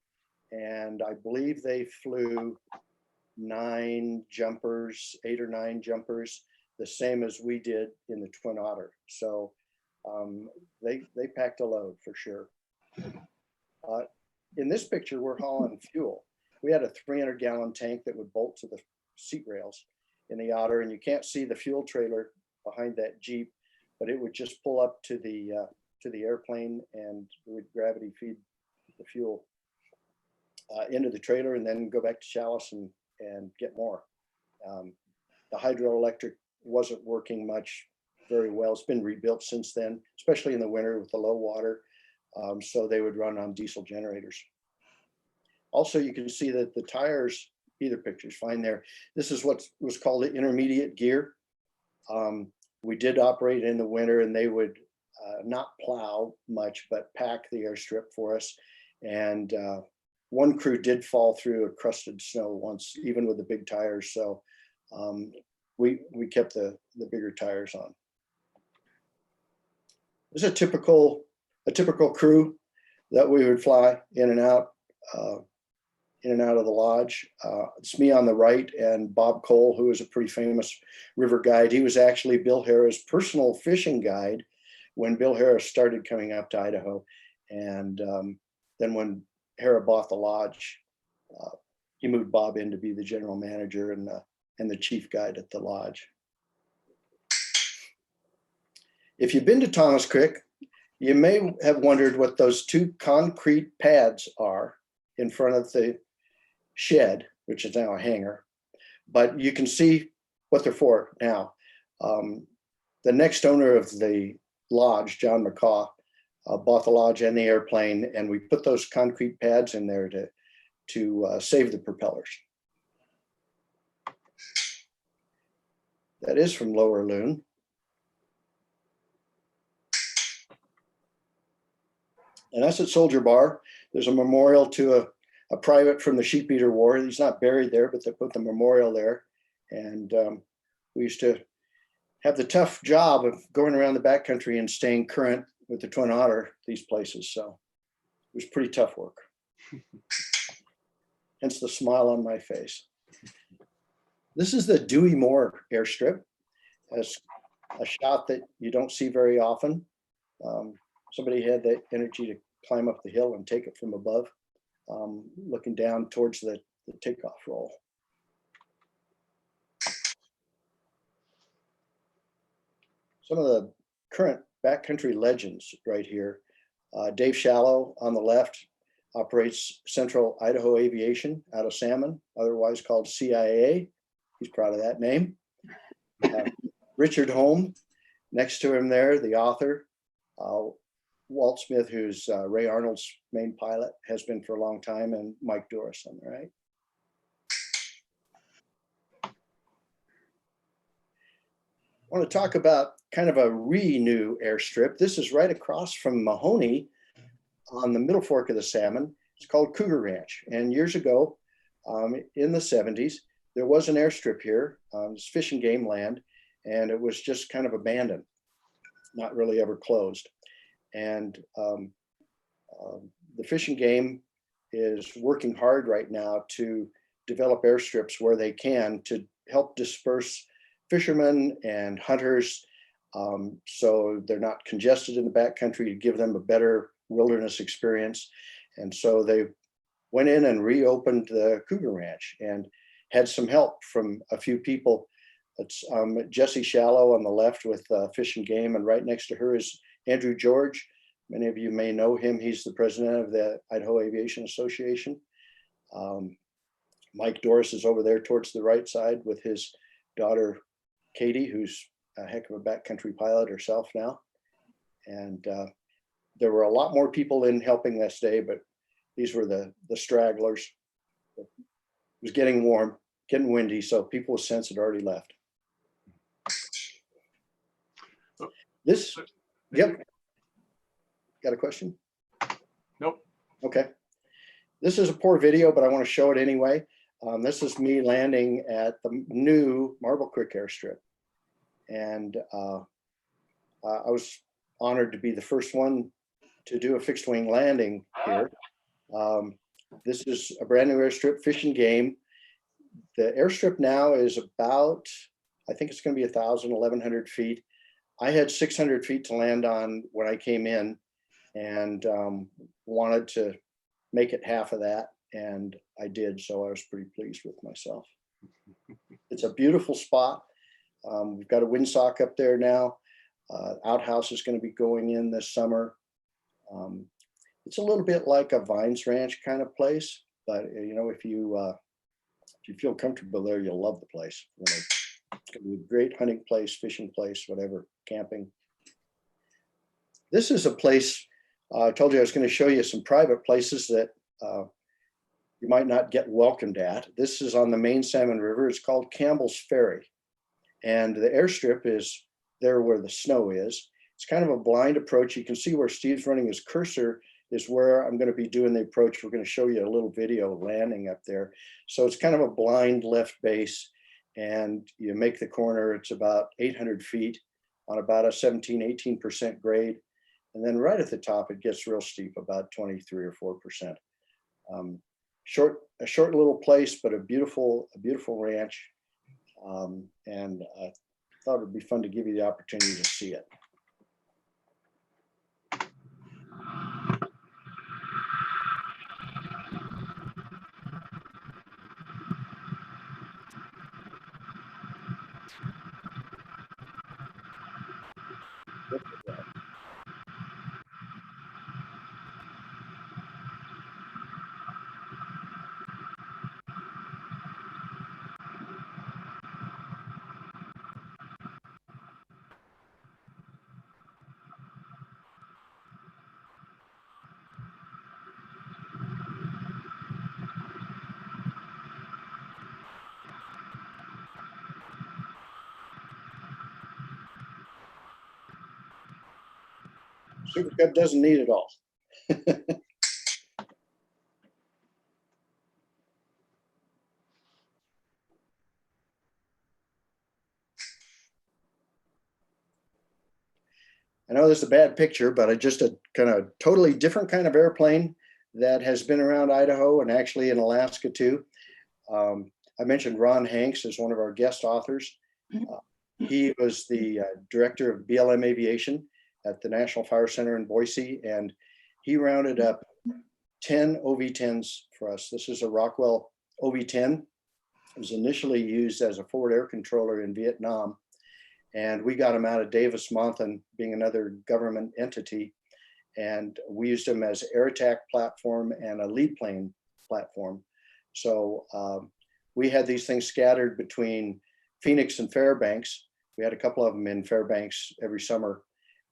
and I believe they flew 9 jumpers, 8 or 9 jumpers, the same as we did in the Twin Otter. So they packed a load for sure. In this picture, we're hauling fuel. We had a 300-gallon tank that would bolt to the seat rails in the Otter, and you can't see the fuel trailer behind that Jeep, but it would just pull up to the airplane and would gravity feed the fuel into the trailer and then go back to Chalice and get more. The hydroelectric wasn't working very well. It's been rebuilt since then, especially in the winter with the low water. So they would run on diesel generators. Also, you can see that the tires, either picture's fine there. This is what was called the intermediate gear. We did operate in the winter, and they would not plow much, but pack the airstrip for us. And one crew did fall through a crusted snow once, even with the big tires. So we kept the bigger tires on. This is a typical crew that we would fly in and out in and out of the lodge. It's me on the right, and Bob Cole, who is a pretty famous river guide. He was actually Bill Harrah's personal fishing guide when Bill Harrah started coming up to Idaho. And then when Harrah bought the lodge, he moved Bob in to be the general manager and the chief guide at the lodge. If you've been to Thomas Creek, you may have wondered what those two concrete pads are in front of the shed, which is now a hangar, but you can see what they're for now. The next owner of the lodge, John McCaw, bought the lodge and the airplane, and we put those concrete pads in there to save the propellers. That is from Lower Loon. And that's at Soldier Bar. There's a memorial to a private from the Sheep Eater War. He's not buried there, but they put the memorial there. And we used to have the tough job of going around the backcountry and staying current with the Twin Otter, these places. So it was pretty tough work. Hence the smile on my face. This is the Dewey Moore Airstrip. That's a shot that you don't see very often. Somebody had the energy to climb up the hill and take it from above, looking down towards the takeoff roll. Some of the current backcountry legends right here. Dave Shallow on the left operates Central Idaho Aviation out of Salmon, otherwise called CIA. He's proud of that name. Richard Holm, next to him there, the author. Walt Smith, who's Ray Arnold's main pilot, has been for a long time, and Mike Doris on the right. I want to talk about kind of a new airstrip. This is right across from Mahoney on the Middle Fork of the Salmon. It's called Cougar Ranch. And years ago, in the 70s, there was an airstrip here. It's fish and game land, and it was just kind of abandoned, not really ever closed. And the Fish and Game is working hard right now to develop airstrips where they can to help disperse fishermen and hunters, so they're not congested in the backcountry, to give them a better wilderness experience. And so they went in and reopened the Cougar Ranch and had some help from a few people. It's Jessie Shallow on the left with Fish and Game, and right next to her is Andrew George. Many of you may know him. He's the president of the Idaho Aviation Association. Mike Doris is over there towards the right side with his daughter, Katie, who's a heck of a backcountry pilot herself now. And there were a lot more people in helping this day, but these were the stragglers. It was getting warm, getting windy, so people with sense had already left. This, yep. Got a question? Nope. Okay. This is a poor video, but I want to show it anyway. This is me landing at the new Marble Creek Airstrip. And I was honored to be the first one to do a fixed wing landing here. This is a brand new airstrip, Fish and Game. The airstrip now is about, I think it's going to be 1,000, 1,100 feet. I had 600 feet to land on when I came in, and wanted to make it half of that, and I did, so I was pretty pleased with myself. It's a beautiful spot. We've got a windsock up there now. Outhouse is going to be going in this summer. It's a little bit like a Vines Ranch kind of place, but you know, if you feel comfortable there, you'll love the place. You know, it's going to be a great hunting place, fishing place, whatever, camping. This is a place, I told you I was going to show you some private places that you might not get welcomed at. This is on the main Salmon River. It's called Camels Ferry. And the airstrip is there where the snow is. It's kind of a blind approach. You can see where Steve's running his cursor is where I'm going to be doing the approach. We're going to show you a little video of landing up there. So it's kind of a blind left base, and you make the corner. It's about 800 feet on about a 17, 18% grade. And then right at the top, it gets real steep, about 23 or 4%. a short little place, but a beautiful ranch. And I thought it'd be fun to give you the opportunity to see it. Super Cub doesn't need it all. I know this is a bad picture, but I just a kind of totally different kind of airplane that has been around Idaho and actually in Alaska too. I mentioned Ron Hanks as one of our guest authors. He was the director of BLM Aviation at the National Fire Center in Boise, and he rounded up 10 OV-10s for us. This is a Rockwell OV-10. It was initially used as a forward air controller in Vietnam, and we got him out of Davis-Monthan, being another government entity, and we used him as air attack platform and a lead plane platform. So we had these things scattered between Phoenix and Fairbanks. We had a couple of them in Fairbanks every summer.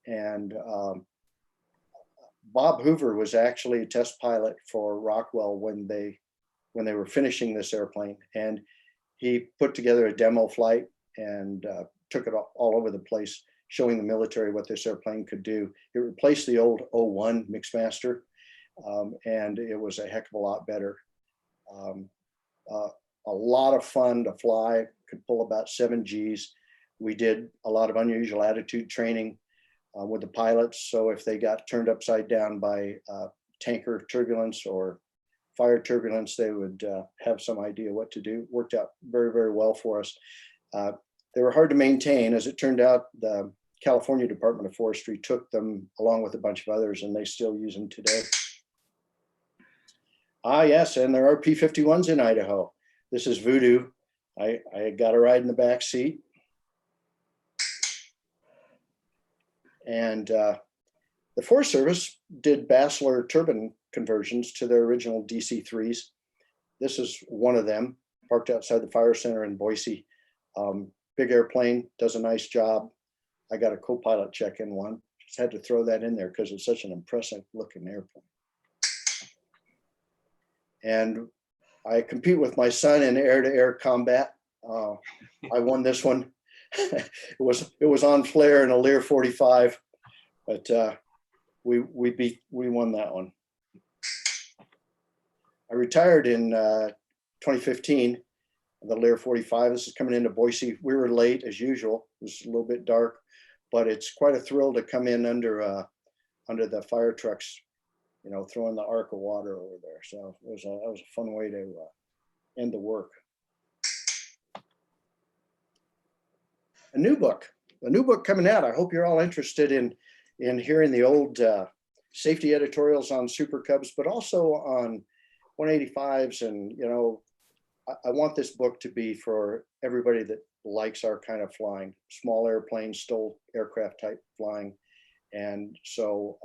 And Bob Hoover was actually a test pilot for Rockwell when they were finishing this airplane. And he put together a demo flight and took it all over the place, showing the military what this airplane could do. It replaced the old 01 Mixmaster, and it was a heck of a lot better. A lot of fun to fly, could pull about 7 Gs. We did a lot of unusual attitude training with the pilots. So if they got turned upside down by tanker turbulence or fire turbulence, they would have some idea what to do. Worked out very, very well for us. They were hard to maintain. As it turned out, the California Department of Forestry took them along with a bunch of others, and they still use them today. Ah, yes, and there are P-51s in Idaho. This is Voodoo. I got a ride in the back seat. And the Forest Service did Basler turbine conversions to their original DC-3s. This is one of them, parked outside the fire center in Boise. Big airplane, does a nice job. I got a co-pilot check in one. Just had to throw that in there because it's such an impressive looking airplane. And I compete with my son in air-to-air combat. I won this one. It was on flare in a Lear 45, but we won that one. I retired in 2015. The Lear 45. This is coming into Boise. We were late as usual. It was a little bit dark, but it's quite a thrill to come in under the fire trucks, you know, throwing the arc of water over there. So that was a fun way to end the work. A new book coming out. I hope you're all interested in hearing the old safety editorials on Super Cubs, but also on 185s. And, you know, I want this book to be for everybody that likes our kind of flying, small airplanes, STOL aircraft type flying. And so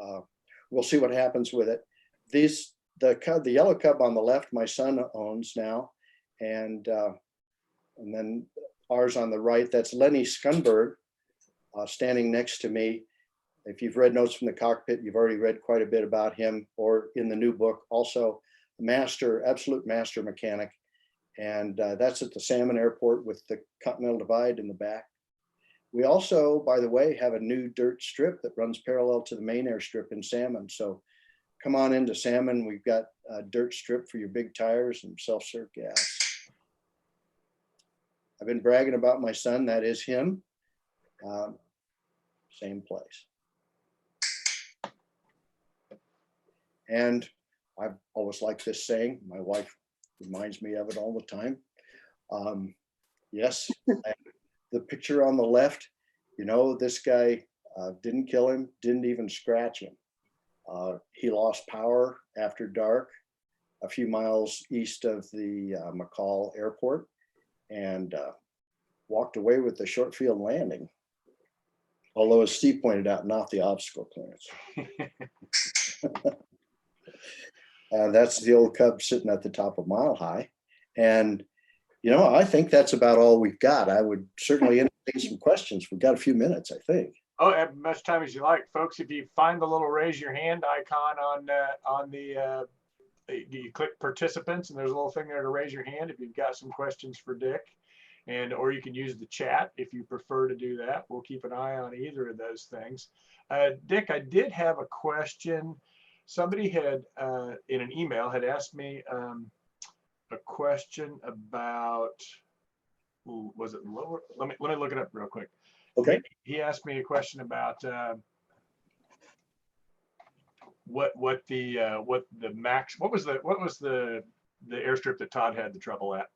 we'll see what happens with it. The yellow Cub on the left, my son owns now. And then ours on the right, that's Lenny Skunberg standing next to me. If you've read Notes from the Cockpit, you've already read quite a bit about him, or in the new book, also absolute master mechanic. And that's at the Salmon Airport with the Continental Divide in the back. We also, by the way, have a new dirt strip that runs parallel to the main airstrip in Salmon. So come on into Salmon. We've got a dirt strip for your big tires and self-serve gas. I've been bragging about my son. That is him. Same place. And I've always liked this saying. My wife reminds me of it all the time. Yes, the picture on the left, you know, this guy didn't kill him, didn't even scratch him. He lost power after dark a few miles east of the McCall Airport and walked away with the short field landing. Although, as Steve pointed out, not the obstacle clearance. That's the old Cub sitting at the top of Mile High. And, you know, I think that's about all we've got. I would certainly entertain some questions. We've got a few minutes, I think. Oh, as much time as you like, folks. If you find the little raise your hand icon on the you click participants, and there's a little thing there to raise your hand if you've got some questions for Dick, and or you can use the chat if you prefer to do that. We'll keep an eye on either of those things. Dick, I did have a question. Somebody had in an email had asked me a question about, was it lower? Let me look it up real quick. Okay. He asked me a question about what the max, what was the airstrip that Todd had the trouble at?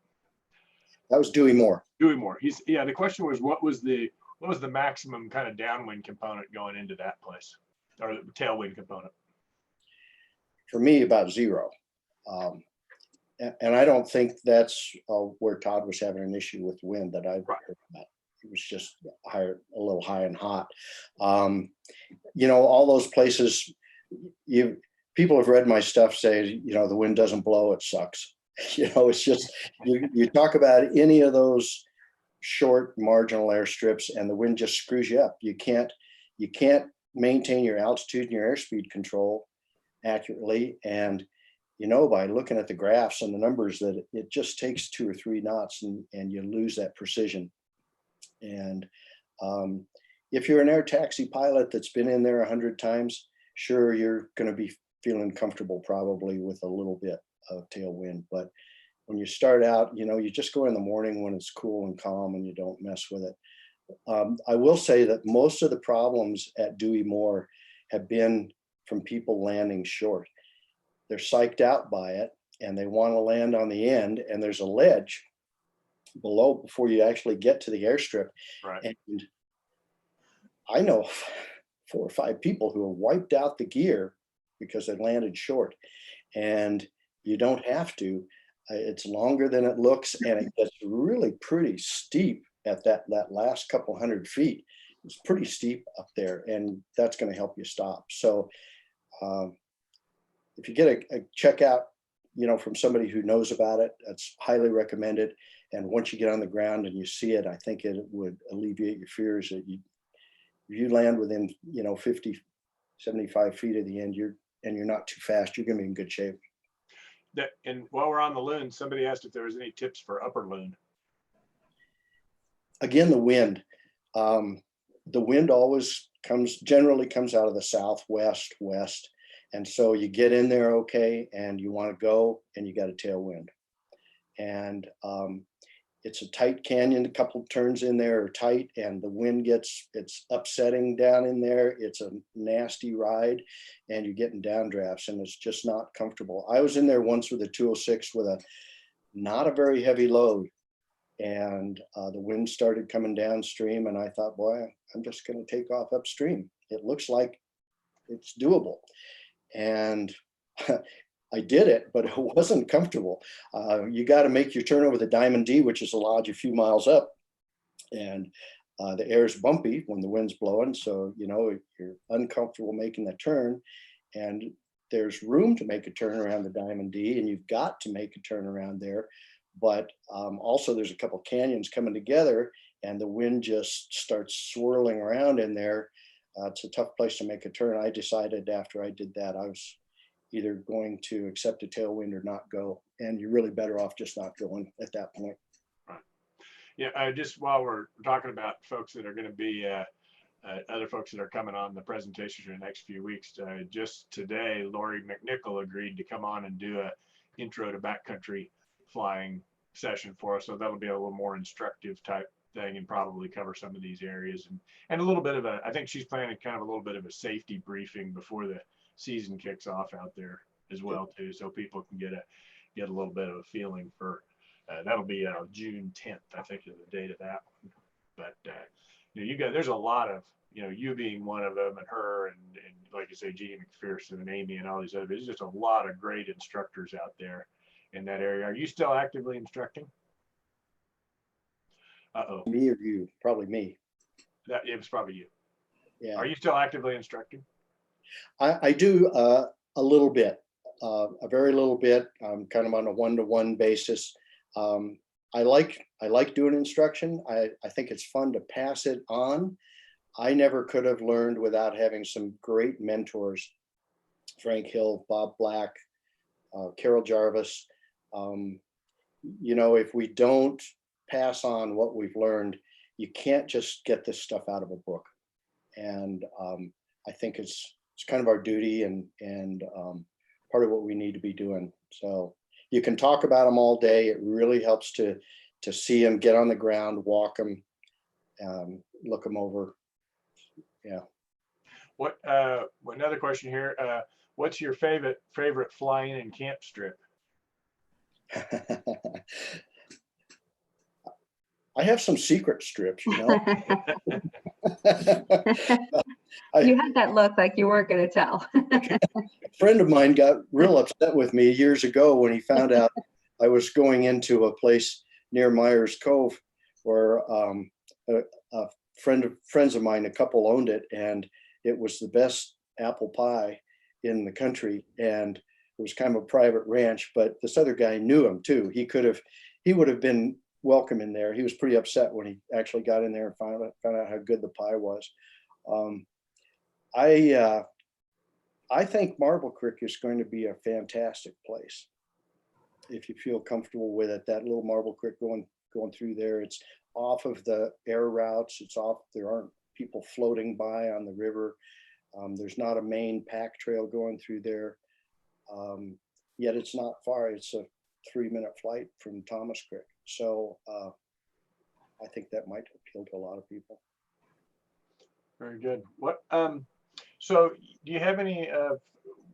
That was Dewey Moore. Dewey Moore. The question was what was the maximum kind of downwind component going into that place, or the tailwind component? For me, about 0. And I don't think that's where Todd was having an issue with wind that I've heard about. It was just higher, a little high and hot. You know, all those places, people have read my stuff, say, you know, the wind doesn't blow, it sucks. You know, it's just, you talk about any of those short marginal airstrips and the wind just screws you up. You can't maintain your altitude and your airspeed control accurately. And, you know, by looking at the graphs and the numbers, that it just takes 2 or 3 knots and you lose that precision. And if you're an air taxi pilot that's been in there 100 times, sure, you're going to be feeling comfortable probably with a little bit of tailwind. But when you start out, you know, you just go in the morning when it's cool and calm and you don't mess with it. I will say that most of the problems at Dewey Moore have been from people landing short. They're psyched out by it and they want to land on the end, and there's a ledge below before you actually get to the airstrip. Right. And I know 4 or 5 people who have wiped out the gear because they landed short. And you don't have to. It's longer than it looks, and it gets really pretty steep at that last couple 100 feet. It's pretty steep up there, and that's going to help you stop. So if you get a checkout, you know, from somebody who knows about it, that's highly recommended. And once you get on the ground and you see it, I think it would alleviate your fears that you land within, you know, 50, 75 feet of the end, you're not too fast, you're going to be in good shape. And while we're on the loon, somebody asked if there was any tips for upper loon. Again, the wind. The wind always generally comes out of the southwest, west. And so you get in there okay, and you want to go, and you got a tailwind. And it's a tight canyon, a couple of turns in there are tight, and the wind it's upsetting down in there. It's a nasty ride, and you're getting downdrafts, and it's just not comfortable. I was in there once with a 206 with not a very heavy load, and the wind started coming downstream, and I thought, boy, I'm just going to take off upstream. It looks like it's doable. And I did it, but it wasn't comfortable. You got to make your turn over the Diamond D, which is a lodge a few miles up. And the air is bumpy when the wind's blowing. So, you know, you're uncomfortable making the turn. And there's room to make a turn around the Diamond D, and you've got to make a turn around there. But also there's a couple of canyons coming together, and the wind just starts swirling around in there. It's a tough place to make a turn. I decided after I did that, I was either going to accept a tailwind or not go. And you're really better off just not going at that point. Right. Yeah, just while we're talking about folks that are going to be, other folks that are coming on the presentation for the next few weeks, just today, Lori McNichol agreed to come on and do a intro to backcountry flying session for us. So that'll be a little more instructive type thing and probably cover some of these areas and a little bit of I think she's planning kind of a little bit of a safety briefing before the season kicks off out there as well too, so people can get get a little bit of a feeling for, that'll be June 10th, I think is the date of that one. But you got, there's a lot of, you being one of them, and her, and like you say, Jeannie McPherson and Amy and all these other, there's just a lot of great instructors out there in that area. Are you still actively instructing? Uh-oh. Me or you? Probably me. It was probably you. Yeah. Are you still actively instructing? I do a little bit, a very little bit. I'm kind of on a one-to-one basis. I like doing instruction. I think it's fun to pass it on. I never could have learned without having some great mentors, Frank Hill, Bob Black, Carol Jarvis. If we don't pass on what we've learned, you can't just get this stuff out of a book. And I think it's kind of our duty and part of what we need to be doing. So you can talk about them all day. It really helps to see them, get on the ground, walk them, look them over. Yeah. What another question here? What's your favorite fly-in and camp strip? I have some secret strips, You had that look like you weren't going to tell. A friend of mine got real upset with me years ago when he found out I was going into a place near Myers Cove where friends of mine, a couple owned it, and it was the best apple pie in the country. And it was kind of a private ranch, but this other guy knew him too. He would have been welcome in there. He was pretty upset when he actually got in there and found out how good the pie was. I think Marble Creek is going to be a fantastic place if you feel comfortable with it. That little Marble Creek going through there, it's off of the air routes. It's off. There aren't people floating by on the river. There's not a main pack trail going through there. Yet it's not far. It's a 3-minute flight from Thomas Creek. So I think that might appeal to a lot of people. Very good. So do you have any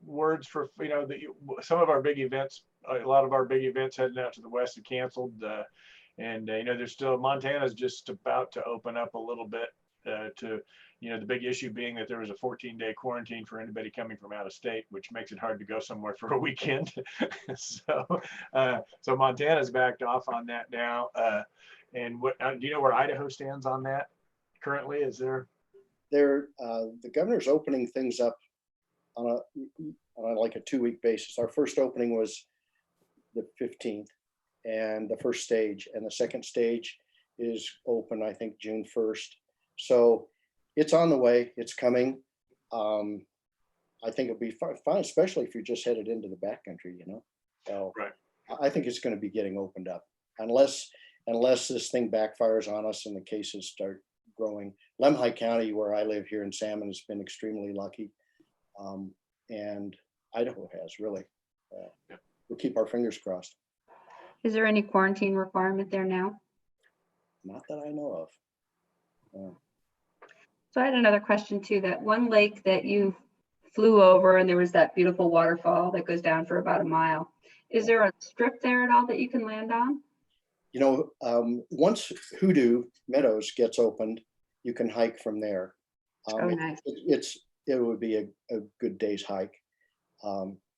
words for, some of our big events, a lot of our big events heading out to the west have canceled. There's still, Montana's just about to open up a little bit to, the big issue being that there was a 14-day quarantine for anybody coming from out of state, which makes it hard to go somewhere for a weekend. So Montana's backed off on that now. And what do you know where Idaho stands on that currently? Is there? The governor's opening things up on like a 2-week basis. Our first opening was the 15th, and the first stage, and the second stage is open, I think, June 1st. So it's on the way. It's coming. I think it'll be fine, especially if you're just headed into the backcountry. So right. I think it's going to be getting opened up, unless this thing backfires on us and the cases start growing. Lemhi County, where I live here in Salmon, has been extremely lucky, and Idaho has really. We'll keep our fingers crossed. Is there any quarantine requirement there now? Not that I know of. So I had another question too. That one lake that you flew over and there was that beautiful waterfall that goes down for about a mile. Is there a strip there at all that you can land on? Once Hoodoo Meadows gets opened, you can hike from there. Nice. It would be a good day's hike.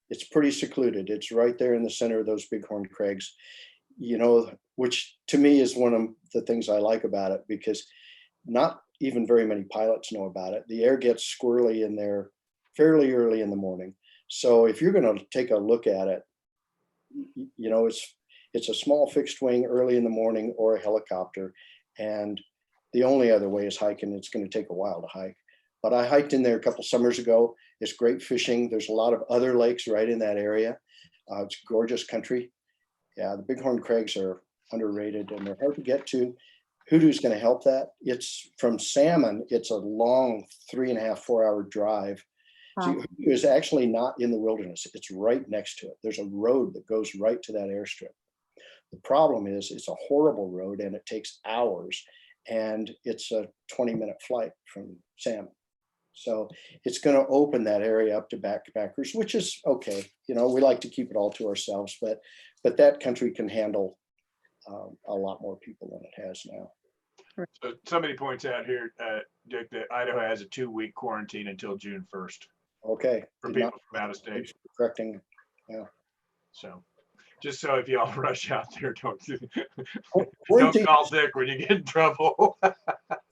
It's pretty secluded. It's right there in the center of those Bighorn Craigs, which to me is one of the things I like about it, because not even very many pilots know about it. The air gets squirrely in there fairly early in the morning. So if you're going to take a look at it, it's a small fixed wing early in the morning or a helicopter. And the only other way is hiking. It's going to take a while to hike. But I hiked in there a couple summers ago. It's great fishing. There's a lot of other lakes right in that area. It's gorgeous country. Yeah, the Bighorn Craigs are underrated and they're hard to get to. Hoodoo's going to help that. It's from Salmon. It's a long 3.5-4 hour drive. Wow. So Hoodoo is actually not in the wilderness. It's right next to it. There's a road that goes right to that airstrip. The problem is it's a horrible road and it takes hours, and it's a 20-minute flight from Salmon. So it's going to open that area up to backpackers, which is okay. You know, we like to keep it all to ourselves, but that country can handle a lot more people than it has now. So somebody points out here, Dick, that Idaho has a 2-week quarantine until June 1st Okay. for Did people not- from out of state. thanks for correcting. Yeah. So just so if y'all rush out there, don't Quarantine, call Dick when you get in trouble.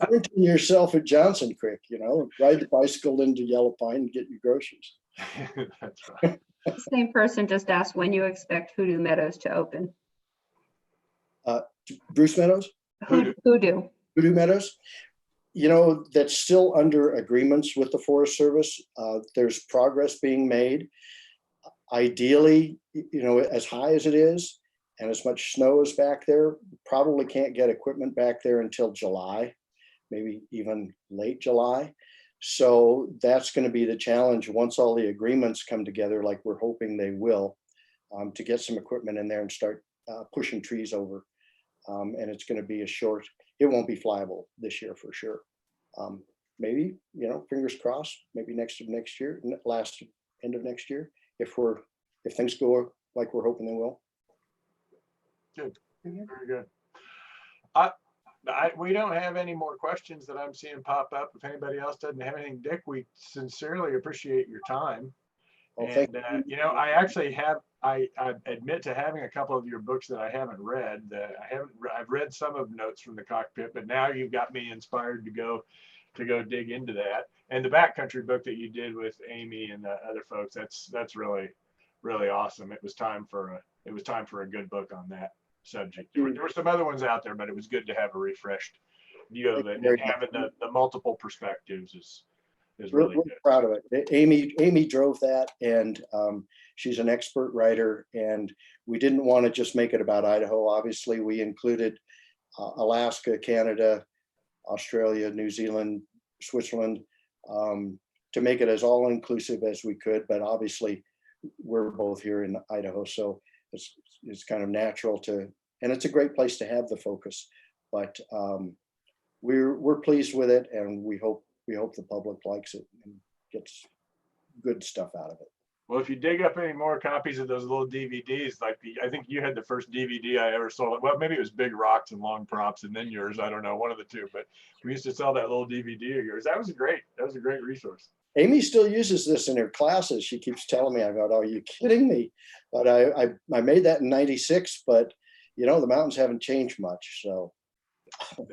quarantine yourself at Johnson Creek, you know, ride the bicycle into Yellow Pine and get your groceries. That's right. The same person just asked when you expect Hoodoo Meadows to open. Bruce Meadows? Hoodoo. Hoodoo. Hoodoo Meadows, you know, that's still under agreements with the Forest Service. There's progress being made. Ideally, you know, as high as it is and as much snow is back there, probably can't get equipment back there until July, maybe even late July. So that's going to be the challenge once all the agreements come together, like we're hoping they will, to get some equipment in there and start pushing trees over. And it's going to be it won't be flyable this year for sure. Maybe, you know, fingers crossed, maybe end of next year, if things go like we're hoping they will. Good. Very good. We don't have any more questions that I'm seeing pop up. If anybody else doesn't have anything, Dick, we sincerely appreciate your time. Well, And you know, I actually I admit to having a couple of your books that I haven't read. I've read some of Notes from the Cockpit, but now you've got me inspired to go dig into that. And the Backcountry book that you did with Amy and the other folks, that's really, really awesome. It was time for a good book on that subject. There were some other ones out there, but it was good to have a refreshed view of it, and having the multiple perspectives is really we're good. proud of it. Amy drove that, and she's an expert writer, and we didn't want to just make it about Idaho. Obviously, we included Alaska, Canada, Australia, New Zealand, Switzerland, to make it as all inclusive as we could. But obviously, we're both here in Idaho, so it's kind of natural and it's a great place to have the focus. But we're pleased with it, and we hope the public likes it and gets good stuff out of it. Well, if you dig up any more copies of those little DVDs, like I think you had the first DVD I ever sold. Well, maybe it was Big Rocks and Long Props, and then yours. I don't know, one of the two. But we used to sell that little DVD of yours. That was a great resource. Amy still uses this in her classes. She keeps telling me, are you kidding me? But I made that in '96, but you know, the mountains haven't changed much. So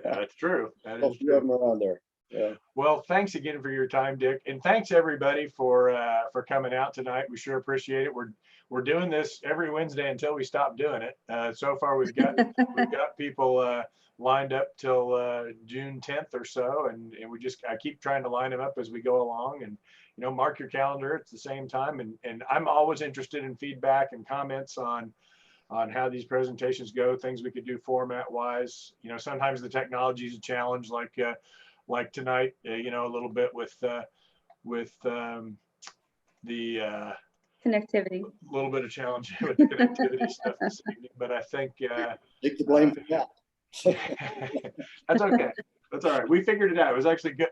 that's true. That a is few of true. them around there. Yeah. Well, thanks again for your time, Dick, and thanks everybody for coming out tonight. We sure appreciate it. We're doing this every Wednesday until we stop doing it. So far, we've got people lined up till June 10th or so, and I keep trying to line them up as we go along. And you know, mark your calendar at the same time. And I'm always interested in feedback and comments on how these presentations go, things we could do format wise. You know, sometimes the technology is a challenge, like tonight, you know, a little bit with the Connectivity. a little bit of challenge with the connectivity stuff this evening, but I think Take the blame for that. that's okay. That's all right. We figured it out. It was actually good.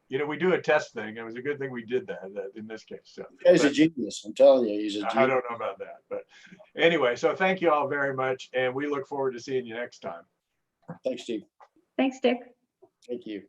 You know, we do a test thing. It was a good thing we did that in this case. So The guy's a genius. I'm telling you, he's a I genius. don't know about that, but anyway, so thank you all very much, and we look forward to seeing you next time. Thanks, Steve. Thanks, Dick. Thank you.